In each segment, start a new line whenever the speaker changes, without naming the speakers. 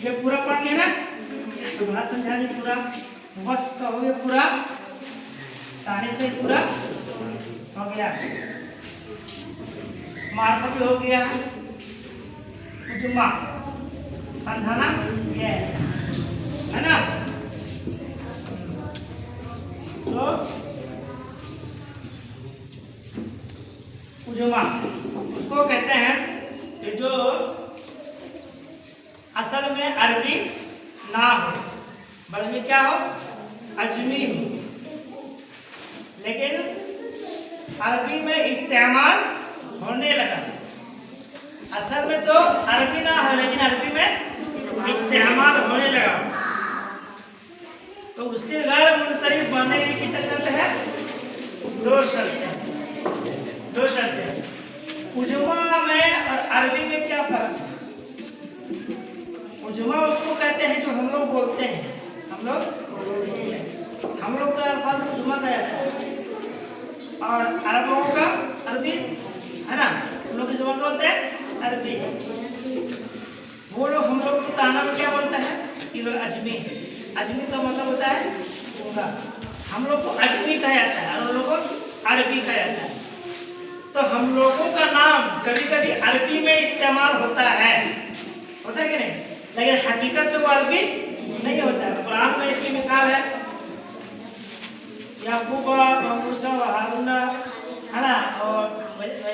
ये पूरा पढ़ लेना, तुम्हारा समझाने पूरा वक्त का हो गया, पूरा तारीख का पूरा हो गया, मार्फत हो गया, जुम्मा समझाना ये है ना। तो जुम्मा उसको कहते हैं कि जो असल में अरबी ना हो बल्कि क्या हो, अजमी हो, लेकिन अरबी में इस्तेमाल होने लगा। असल में तो अरबी ना हो लेकिन अरबी में इस्तेमाल होने लगा, तो उसके गैर मुनसरिफ बनने की कितनी शर्त है, दो शर्त है। उजुमा में और अरबी में क्या फर्क है? उजुमा उसको कहते हैं जो हम लोग बोलते हैं, हम लोग का अल्फाज उजुमा का जाता है, और अरब लोगों का अरबी है ना, हम लोग की जुबान में बोलते हैं अरबी। वो लोग हम लोग को ताना में क्या बोलता है कि लोग अजमी है। अजमी का मतलब होता है होगा, हम लोग को अजमी कहा जाता है और उन लोगों को अरबी कहा जाता है। तो हम लोगों का नाम कभी कभी अरबी में इस्तेमाल होता है कि नहीं, लेकिन हकीकत में वो अरबी नहीं होता है। कुरान में इसकी मिसाल है याकूब व मूसा व हारून है ना, और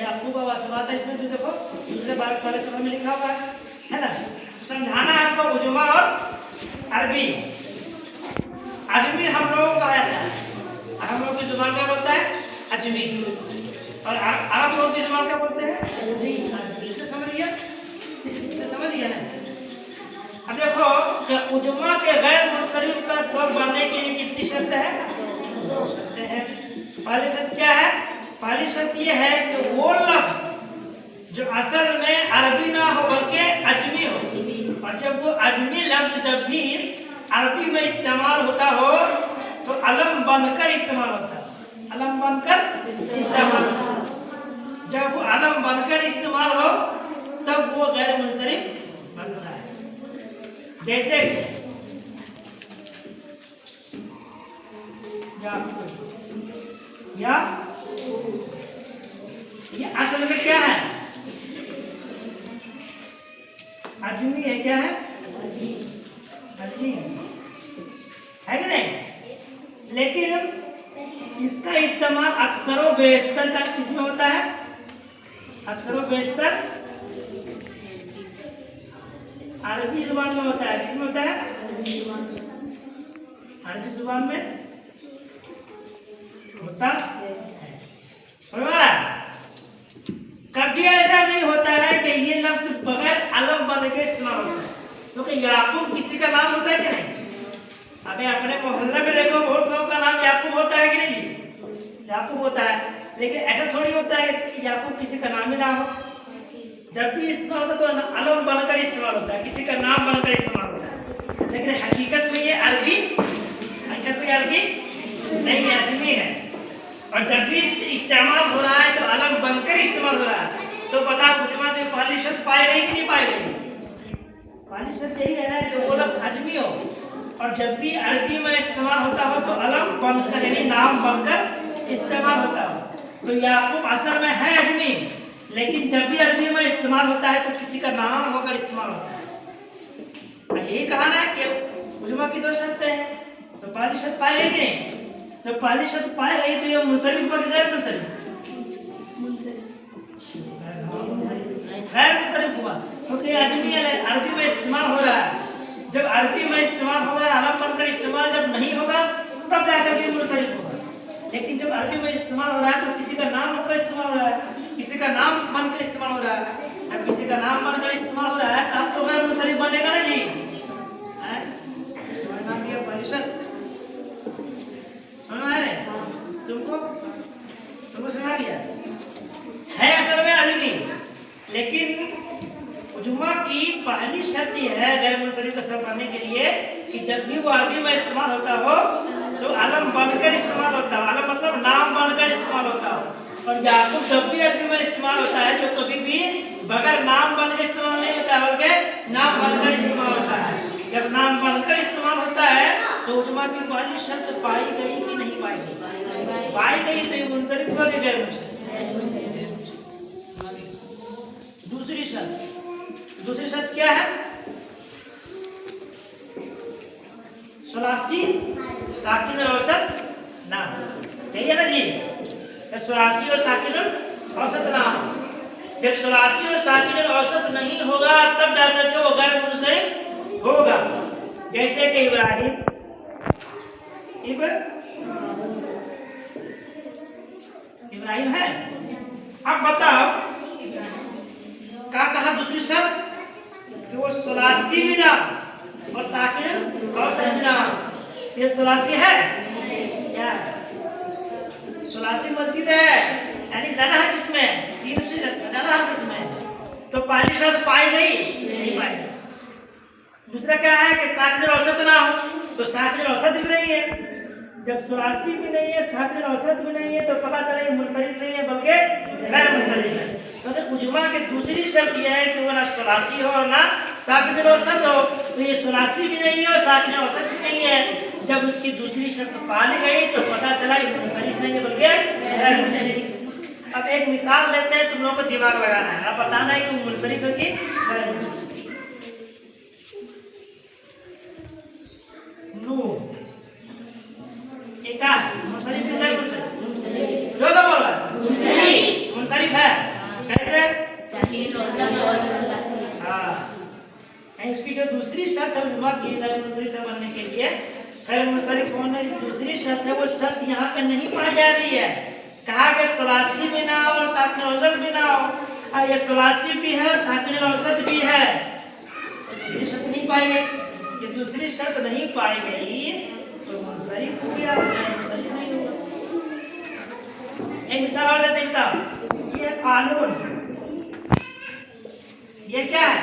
याकूब व सुबाता, इसमें भी देखो दूसरे वाले सूरह में लिखा हुआ है ना। समझाना है हमको उजुमा और अरबी। अजमी हम लोगों का आता है, हम लोग की जुबान क्या बोलता है, अजमी, और अरब लोग की जुबान क्या बोलते हैं, अरबी। समझ लिया ना। अब देखो उजुमा के गैर मुनसरिफ का सब बनने के लिए कितनी शर्त है, दो शर्तें हैं। पहली शर्त क्या है, पहली शर्त ये है कि वो लफ्ज जो असल में अरबी ना हो बल्कि अजमी हो, और जब वो अजमी लफ्ज जब भी अरबी में इस्तेमाल होता हो तो अलम बनकर इस्तेमाल होता है, अलम बनकर इस्तेमाल। जब वो अलम बनकर इस्तेमाल हो तब वो गैर मुनसरिफ बनता है। जैसे या ये असल में क्या है, अजमी है। क्या है, अजमी है कि नहीं, लेकिन इसका इस्तेमाल अक्सर बेशतर का किसमें होता है, अक्सर बेशतर अरबी जुबान में होता है। किसमें होता है, अरबी जुबान में होता है। कभी ऐसा नहीं होता है कि ये लफ्ज बगैर अलम बन के इस्तेमाल होता है, क्योंकि याकूब किसी का नाम होता है कि नहीं। अबे अपने मोहल्ले में देखो बहुत लोगों का नाम याकूब होता है कि नहीं, याकूब होता है, लेकिन ऐसा थोड़ी होता है कि याकूब किसी का नाम ही ना हो। जब भी इस्तेमाल होता है तो अलम बनकर इस्तेमाल होता है, किसी का नाम बनकर इस्तेमाल होता है, लेकिन हकीकत में ये अरबी नहीं है, अजमी है। और जब भी इस्तेमाल हो रहा है तो अलम बनकर इस्तेमाल हो रहा है, तो बता उजुमा में पहली शर्त पाई गई कि नहीं पाई गई, पहली शर्त यही है ना कि वो लफ्ज अजमी हो, और जब भी अरबी में इस्तेमाल होता हो तो अलम बनकर यानी नाम बनकर इस्तेमाल होता हो। तो याकूब असल में है अजमी, लेकिन जब भी अरबी में इस्तेमाल होता है तो किसी का नाम होकर इस्तेमाल होता है। यही कहा ना कि उजुमा की दो शर्तें हैं, तो पहली शर्त पाई गई नहीं, तो पहली शर्त पाई गई तो ये मुनसरिफ हुआ कि गैर मुनसरिफ, गैर मुनसरिफ हुआ, क्योंकि अजमी अरबी में इस्तेमाल हो रहा है। जब अरबी में इस्तेमाल होगा, अलम बनकर इस्तेमाल जब नहीं होगा तब जाकर के मुनसरिफ होगा, लेकिन जब अरबी में इस्तेमाल हो रहा है तो किसी का नाम होकर इस्तेमाल हो रहा है, किसी का नाम बनकर इस्तेमाल हो रहा है। जब किसी का नाम बनकर इस्तेमाल हो रहा है तब तो गैर मुनसरिफ बनेगा ना जी, तुमको समझ आ गया है। असल में अजमी, लेकिन उजुमा की पहली शर्त यह है गैर मुनसरिफ का सब बनने के लिए कि जब भी वो अरबी में इस्तेमाल होता हो तो अलम बनकर इस्तेमाल होता हो, अलम मतलब नाम बनकर इस्तेमाल होता हो। और याकूब जब भी अरबी में इस्तेमाल होता है तो कभी भी बगैर नाम बनकर इस्तेमाल नहीं होता है, बल्कि नाम बनकर इस्तेमाल होता है। उजमा की पहली शर्त पाई गई कि नहीं पाई गई? पाई गई तो ये मुंसरिफ हुआ कि गैर मुंसरिफ? दूसरी शर्त क्या है? सुलासी साकिन और औसत ना हो, सही है ना जी? सुलासी और साकिन और औसत ना हो। जब सुलासी और साकिन और औसत नहीं होगा तब जाकर के वो गैर मुंसरिफ होगा। जैसे कि इब्राहिम है। अब बताओ क्या कहा दूसरी शर्त कि वो सुलासी भी ना और साकिन औसत भी ना। ये सुलासी है क्या? सुलासी मस्जिद है, यानी ज्यादा है किसमें? 3 से ज्यादा है किसमें? तो पहली शर्त पाई गई नहीं पाई। दूसरा क्या है कि साकिन औसत ना हो, तो साकिन औसत भी नहीं है। जब सुलासी भी नहीं है, साकिन औसत भी नहीं है, तो पता चला ये मुनफरिद नहीं है बल्कि गैर मुनफरिद है। तो उजमा की दूसरी शर्त यह है कि वो ना सुलासी हो और ना साकिन औसत हो। तो ये सुलासी भी नहीं है और साकिन औसत भी नहीं है। जब उसकी दूसरी शर्त पाली गई तो पता चला ये मुनफरिद नहीं है बल्कि गैर मुनफरिद। अब एक मिसाल लेते हैं, तुम लोगों को दिमाग लगाना है, अब बताना है कि वो मुनफरिद हो कि गैर मुनफरिद। नूह एक मुनसरिफ है, गैर मुनसरिफ? जो बोल रहा है मुनसरिफ है। कैसे? हाँ, उसकी जो दूसरी शर्त है उजमा की गैर मुनसरिफ बनने के लिए, गैर मुनसरिफ होने की दूसरी शर्त है, वो शर्त यहाँ पे नहीं पाई जा रही है। कहा कि सुलासी भी ना हो और साकिन औसत भी ना हो, और ये सुलासी भी है और साकिन औसत भी है, दूसरी शर्त नहीं पाई गई। ये दूसरी शर्त नहीं पाई गई तो मुनसरिफ हो गया, मुनसरिफ नहीं होगा। एक मिसाल और देते हैं। ये कानून, ये क्या है?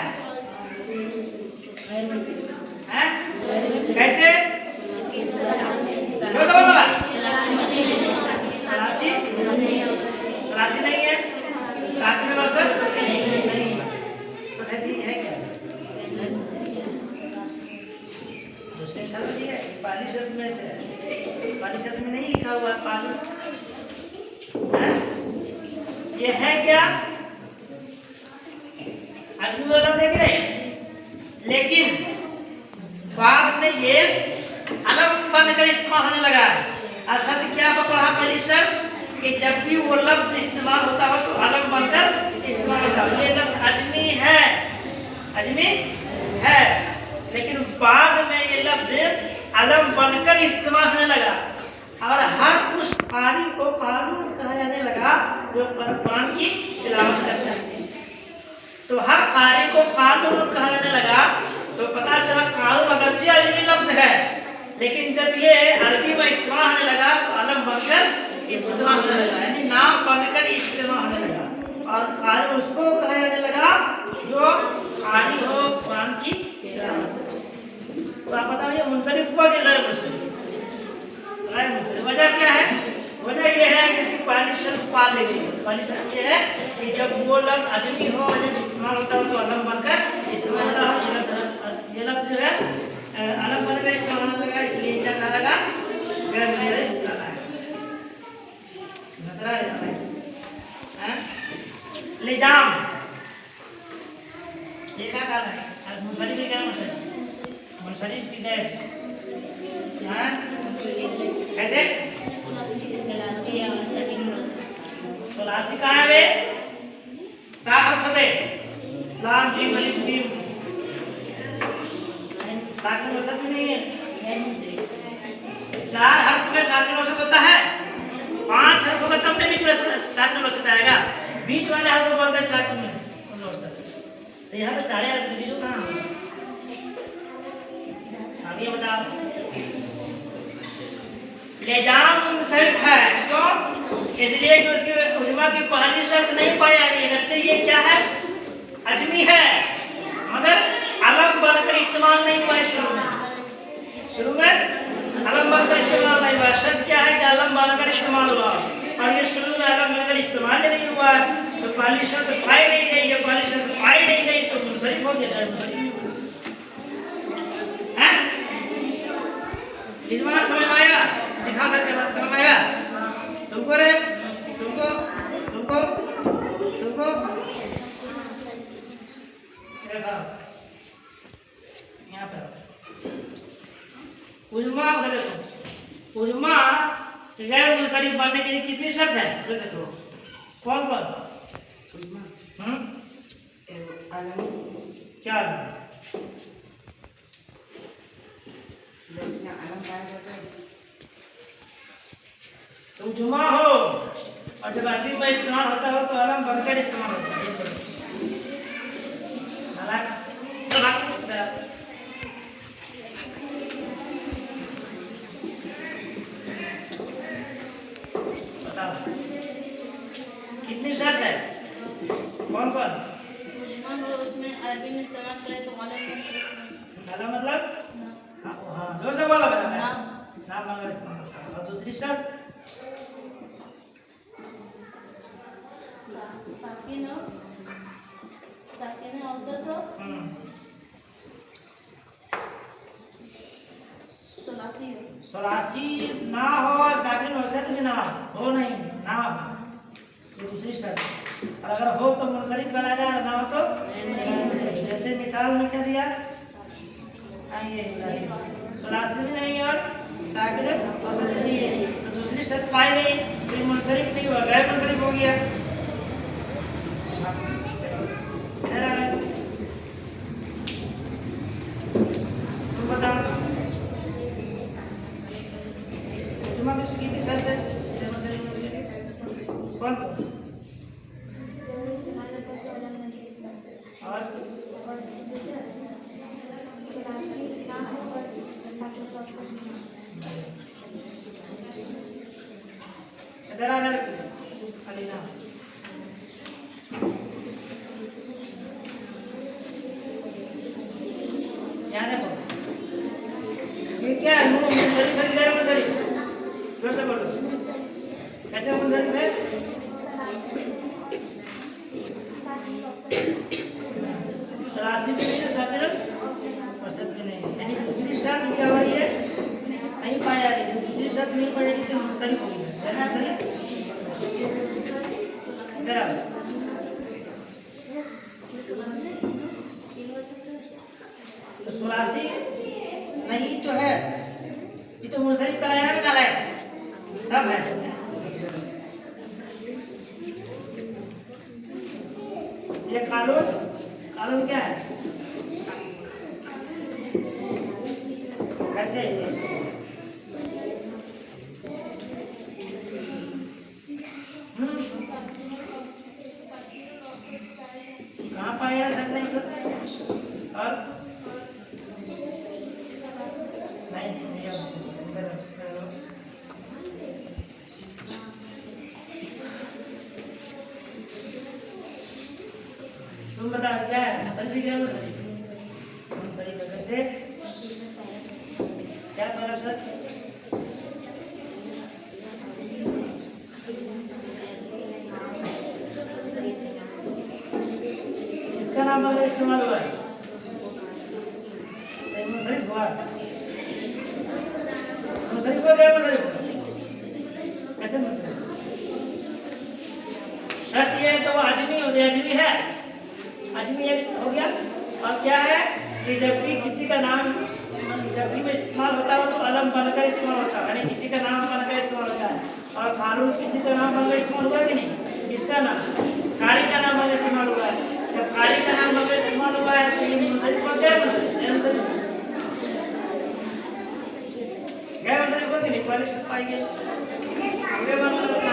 कैसे? राशि नहीं है, साकिन औसत नहीं है, तो है क्या? दूसरे शब्द दिया है, पहली शब्द में से, पहली शब्द में नहीं लिखा हुआ पालू, ये है क्या? अजूबा देख रहे हैं, लेकिन बाद में ये अलग बनकर इस्तेमाल होने लगा है। और शब्द क्या पढ़ा पहली शर्त कि जब भी वो लफ्ज इस्तेमाल होता हो तो अलग बनकर इस्तेमाल होता हो। ये लफ्ज अजमी है, अजमी है, लेकिन बाद में ये लफ्ज अलग बनकर इस्तेमाल होने लगा और हर उस पानी को कानून कहा जाने लगा जो कुरान की तिलावत करता है। तो हर कारी को कानून कहा जाने लगा तो पता चला कानून अगरचे अजमी लफ्ज है, लेकिन जब ये अरबी में इस्तेमाल होने लगा तो अलग बनकर इस्तेमाल होने लगा, यानी नाम बनकर इस्तेमाल होने लगा। और कारी उसको कहा जाने लगा जो कारी हो कुरान की तिलावत। तो आप बताइए मुनसरिफ हुआ कि गैर मुनसरिफ? गैर मुनसरिफ। वजह क्या है? वजह यह है कि इसकी पहली शर्त पाल ली गई। पहली शर्त यह है कि जब वो लफ्ज अजमी हो, जब इस्तेमाल होता हो तो अलग बनकर इस्तेमाल होता हो। ये लफ्ज जो है अलग बनकर इस्तेमाल होने लगा, इसलिए क्या कहा लगा? गैर मुनसरिफ कहा है। मसला है लिजाम, ये क्या कहा है? मुनसरिफ है, क्या मुनसरिफ? मुनसरिफ की गैर कैसे? सुलासी कहाँ है वे? 4 हर्फ है, लाम जीम अलिफ जीम, साकिन औसत भी नहीं है। 4 हर्फ में साकिन औसत होता है, 5 हर्फ होगा तब नहीं बीच में साकिन औसत आएगा, बीच वाले हर्फ बोलते हैं साकिन औसत। तो यहाँ पे 4 हर्फ बीच कहाँ? अभी बताओ। लेजाम मुनसरिफ है, क्यों? इसलिए कि उसकी उजमा की पहली शर्त नहीं पाई जा रही है। बच्चे ये क्या है? अजमी है, मगर अलग बनकर इस्तेमाल नहीं हुआ है। शुरू में अलग बनकर इस्तेमाल नहीं हुआ। शर्त क्या है कि अलग बनकर इस्तेमाल हुआ, और ये शुरू में अलग बनकर इस्तेमाल नहीं हुआ तो पहली शर्त पाई नहीं गई। जब पहली शर्त पाई नहीं गई तो मुनसरिफ हो गया। इस बार समझ में आया? दिखा करके बात समझ में आया? तुमको रे, तुमको तुमको तुमको देखा यहाँ पे उजमा उधर देखो। उजमा गैर मुंसरिफ बनने के लिए कितनी शर्त है? तो देखो कौन कौन? क्या तुम जुमा हो और जब असीम में इस्तेमाल होता हो तो अलम बनकर इस्तेमाल होता है। बताओ कितनी शर्त है? कौन कौन?
उसमें अरबी में इस्तेमाल करें तो
अलम मतलब हाँ जोर से बोला बेटा। नाम बनकर इस्तेमाल होता है। और दूसरी शर्त
साकिन औसत हो,
सलासी ना हो, साकिन औसत भी ना हो, नहीं ना हो, ये दूसरी शर्त। और अगर हो तो मुनसरिफ बनाएगा, ना हो तो जैसे मिसाल में क्या दिया? आइए सलासी भी नहीं और साकिन औसत भी नहीं, तो दूसरी शर्त पाई गई तो मुनसरिफ नहीं हुआ, गैर मुनसरिफ हो गया। तुम बताओ जुमा कितनी शर्त है? कौन और इधर आ खाली ना यहाँ देखो ये क्या है? मुंसरिफ है गैर मुंसरिफ? जोर से बोलो कैसे मुंसरिफ है? सलासी भी नहीं है, साकिन औसत भी नहीं है, यानी दूसरी शर्त क्या हो रही है? नहीं पाया रही है। दूसरी शर्त नहीं पाया रही तो मुंसरिफ हो गया। इधर आओ तो सलासी नहीं तो है, ये तो मुंसरिफ कराया ना डाला है, सब है। ये कानून क्या है? कैसे कहाँ पाया सर? नहीं तो और नहीं तुम बताओ क्या है? मुंसरिफ क्या मुंसरिफ कैसे? क्या पहला शर्त? किसका नाम अगर इस्तेमाल हुआ है? मुंसरिफ हुआ, मुंसरिफ हो गया। मुंसरिफ कैसे मुंसरिफ? शर्त ये है तो वो आजमी हो गया, आजमी है, आजमी एक हो गया। और क्या है कि जब भी किसी का नाम जब भी इस्तेमाल होता है तो अलम बनकर इस्तेमाल होता है, यानी किसी का नाम बनकर इस्तेमाल होता है। और कानून किसी का नाम बनकर इस्तेमाल हुआ कि नहीं? किसका नाम? कारी का नाम बनकर इस्तेमाल हुआ है। जब कारी का नाम बनकर इस्तेमाल हुआ है तो ये मुंसरिफ हो गया, गैर मुंसरिफ हो कि नहीं? पहले शर्त पाई गई।